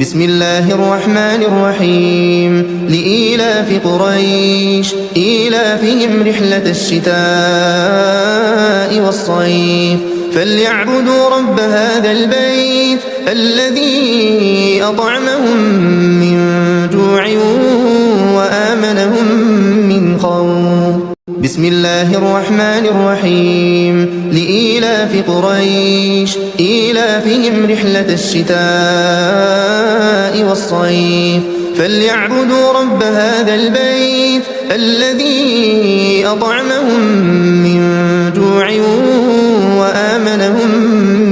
بسم الله الرحمن الرحيم لإيلاف قريش إيلافهم رحلة الشتاء والصيف فليعبدوا رب هذا البيت الذي أطعمهم من جوع وآمنهم من خوف. بسم الله الرحمن الرحيم لإيلاف قريش إيلافهم رحلة الشتاء والصيف فليعبدوا رب هذا البيت الذي أطعمهم من جوع وآمنهم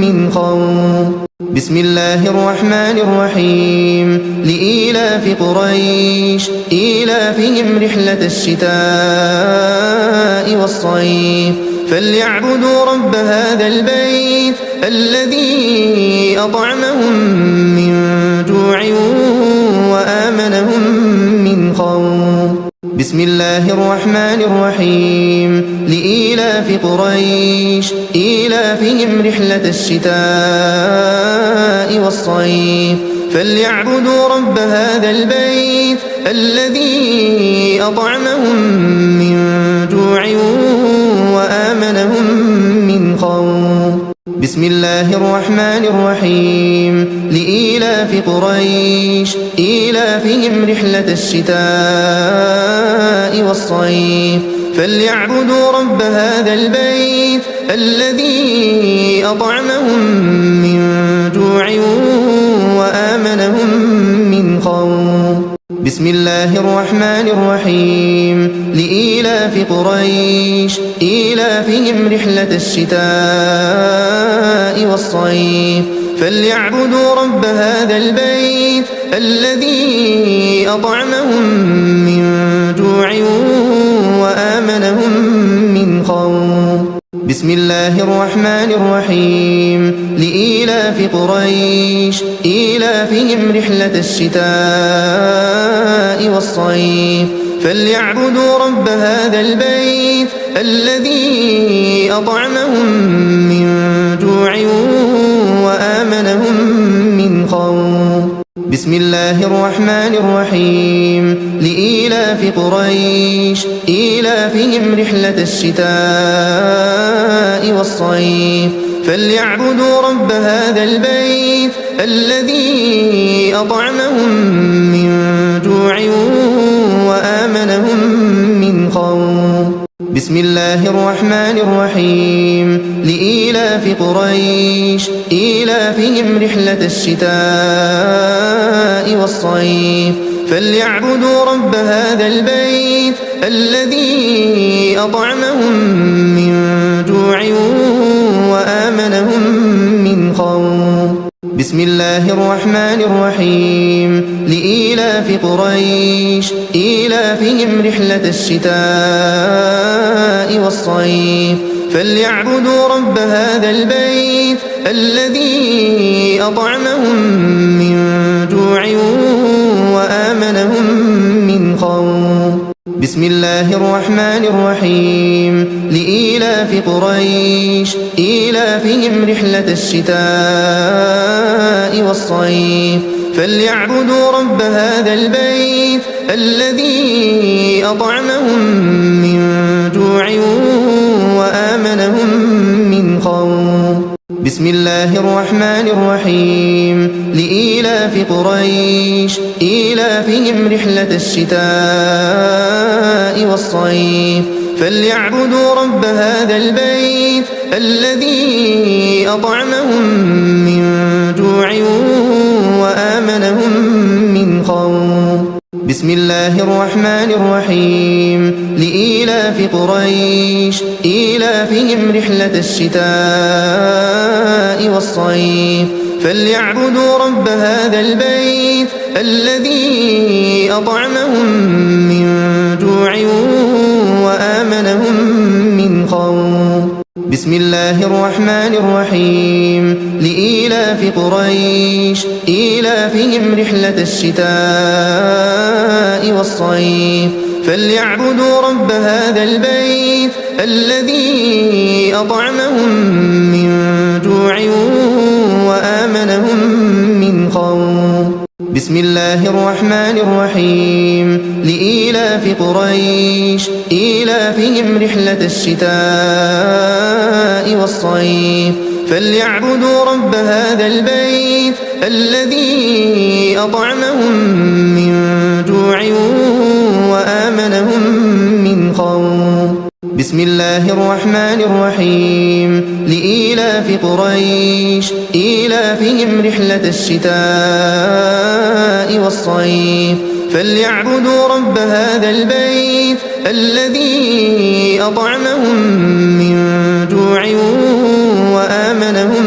من خوف. بسم الله الرحمن الرحيم لإيلاف قريش إيلافهم رحلة الشتاء والصيف فليعبدوا رب هذا البيت الذي أطعمهم من جوع وآمنهم من خوف. بسم الله الرحمن الرحيم لإيلاف قريش إيلافهم رحلة الشتاء والصيف فليعبدوا رب هذا البيت الذي أطعمهم من جوع وآمنهم من خوف. بسم الله الرحمن الرحيم لإيلاف قريش إيلافهم رحلة الشتاء والصيف فليعبدوا رب هذا البيت الذي أطعمهم من جوع وآمنهم من خوف. بسم الله الرحمن الرحيم لإيلاف قريش إيلافهم رحلة الشتاء والصيف فليعبدوا رب هذا البيت الذي أطعمهم من جوع وآمنهم من خوف. بسم الله الرحمن الرحيم لإيلاف قريش إيلافهم رحلة الشتاء والصيف فليعبدوا رب هذا البيت الذي أطعمهم من جوع وآمنهم من خوف. بسم الله الرحمن الرحيم لإيلاف قريش إيلافهم رحلة الشتاء والصيف فليعبدوا رب هذا البيت الذي أطعمهم من جوع وآمنهم من خوف. بسم الله الرحمن الرحيم لإيلاف قريش إيلافهم رحلة الشتاء والصيف فليعبدوا رب هذا البيت الذي أطعمهم من جوع وآمنهم من خوف. بسم الله الرحمن الرحيم لإيلاف قريش إيلافهم رحلة الشتاء والصيف فليعبدوا رب هذا البيت الذي أطعمهم من جوع وآمنهم من خوف. بسم الله الرحمن الرحيم لإيلاف قريش إيلافهم رحلة الشتاء والصيف فليعبدوا رب هذا البيت الذي أطعمهم من جوع وآمنهم من خوف. بسم الله الرحمن الرحيم لإيلاف قريش إيلافهم رحلة الشتاء والصيف فليعبدوا رب هذا البيت الذي أطعمهم من جوع وآمنهم من خوف. بسم الله الرحمن الرحيم لإيلاف قريش إيلافهم رحلة الشتاء والصيف فليعبدوا رب هذا البيت الذي أطعمهم من جوع وآمنهم من خوف. بسم الله الرحمن الرحيم لإيلاف قريش إيلافهم رحلة الشتاء والصيف فليعبدوا رب هذا البيت الذي أطعمهم من جوع وآمنهم من خوف. بسم الله الرحمن الرحيم لإيلاف قريش إيلافهم رحلة الشتاء والصيف فليعبدوا رب هذا البيت الذي أطعمهم من جوع وآمنهم من خوف بسم الله الرحمن الرحيم لإيلاف قريش إيلافهم رحلة الشتاء والصيف فليعبدوا رب هذا البيت الذي أطعمهم من جوع وآمنهم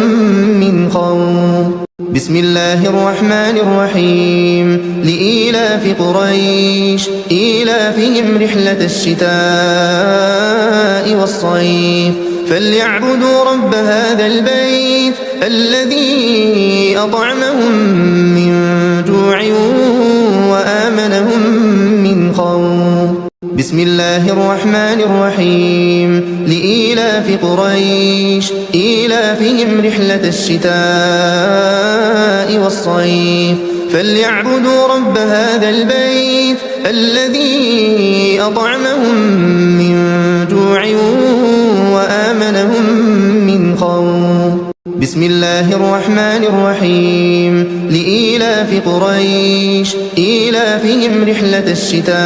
من خوف بسم الله الرحمن الرحيم لإيلاف قريش إيلافهم رحلة الشتاء والصيف فليعبدوا رب هذا البيت الذي أطعمهم من جوع وآمنهم من خوف بسم الله الرحمن الرحيم لإيلاف قريش إيلافهم رحلة الشتاء والصيف فليعبدوا رب هذا البيت الذي أطعمهم من جوع وآمنهم من خوف بسم الله الرحمن الرحيم لإيلاف قريش إيلافهم رحلة الشتاء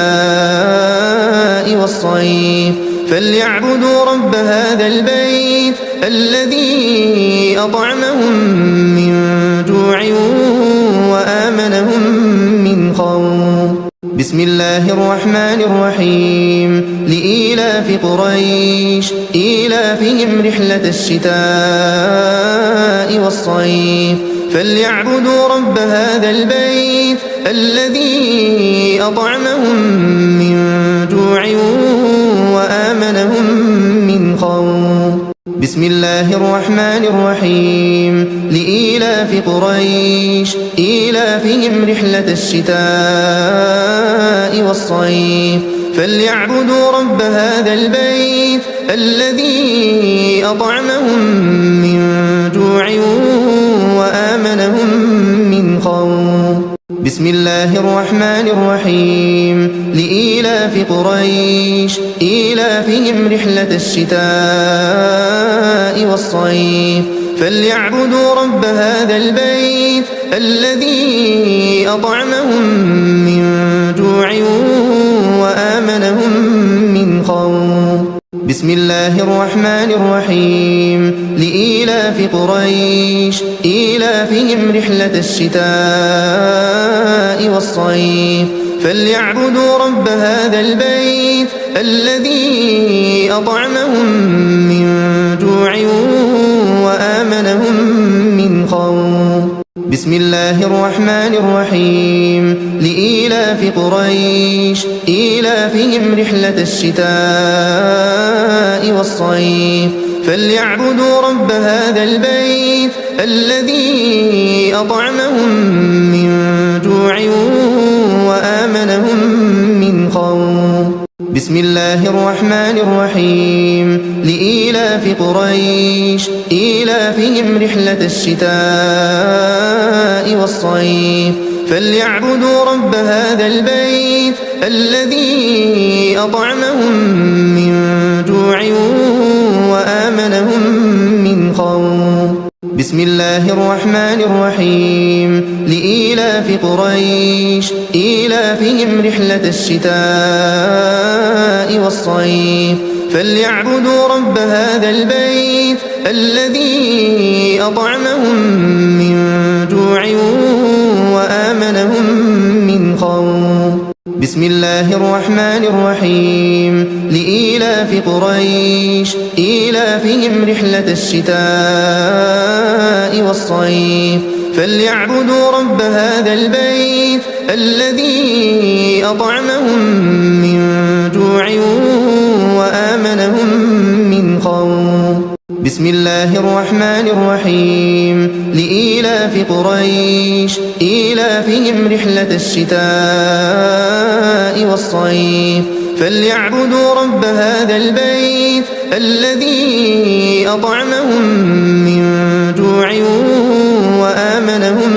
والصيف فليعبدوا رب هذا البيت الذي أطعمهم من جوع وآمنهم من خوف بسم الله الرحمن الرحيم لإيلاف قريش إيلافهم رحلة الشتاء والصيف فليعبدوا رب هذا البيت الذي أطعمهم من جوع وآمنهم من خوف بسم الله الرحمن الرحيم لإيلاف قريش إيلافهم رحلة الشتاء والصيف فليعبدوا رب هذا البيت الذي أطعمهم من جوع وآمنهم من خوف بسم الله الرحمن الرحيم لإيلاف قريش إيلافهم رحلة الشتاء والصيف فليعبدوا رب هذا البيت الذي أطعمهم من جوع وآمنهم من خوف بسم الله الرحمن الرحيم لإيلاف قريش إيلافهم رحلة الشتاء والصيف فليعبدوا رب هذا البيت الذي أطعمهم من جوع وآمنهم من خوف بسم الله الرحمن الرحيم لإيلاف قريش إيلافهم رحلة الشتاء والصيف فليعبدوا رب هذا البيت الذي أطعمهم من جوع وآمنهم من خوف بسم الله الرحمن الرحيم لإيلاف قريش إيلافهم رحلة الشتاء والصيف فليعبدوا رب هذا البيت الذي أطعمهم من جوع وآمنهم من خوف بسم الله الرحمن الرحيم لإيلاف قريش إيلافهم رحلة الشتاء والصيف فليعبدوا رب هذا البيت الذي أطعمهم من جوع وآمنهم من خوف بسم الله الرحمن الرحيم لإيلاف قريش إيلافهم رحلة الشتاء والصيف فليعبدوا رب هذا البيت الذي أطعمهم من جوع وآمنهم من خوف بسم الله الرحمن الرحيم لإيلاف قريش إيلافهم رحلة الشتاء والصيف فليعبدوا رب هذا البيت الذي أطعمهم من جوع وآمنهم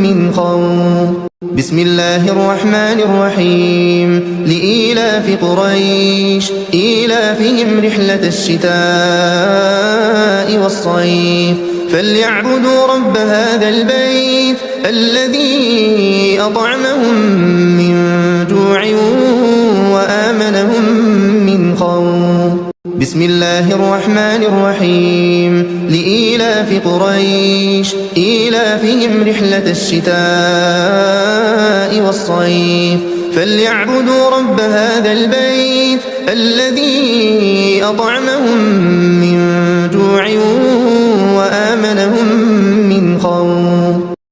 من خوف بسم الله الرحمن الرحيم لإيلاف قريش إيلافهم رحلة الشتاء والصيف فليعبدوا رب هذا البيت الذي أطعمهم من جوع وآمنهم من خوف بسم الله الرحمن الرحيم لإيلاف قريش إيلافهم رحلة الشتاء والصيف فليعبدوا رب هذا البيت الذي أطعمهم من جوع وآمنهم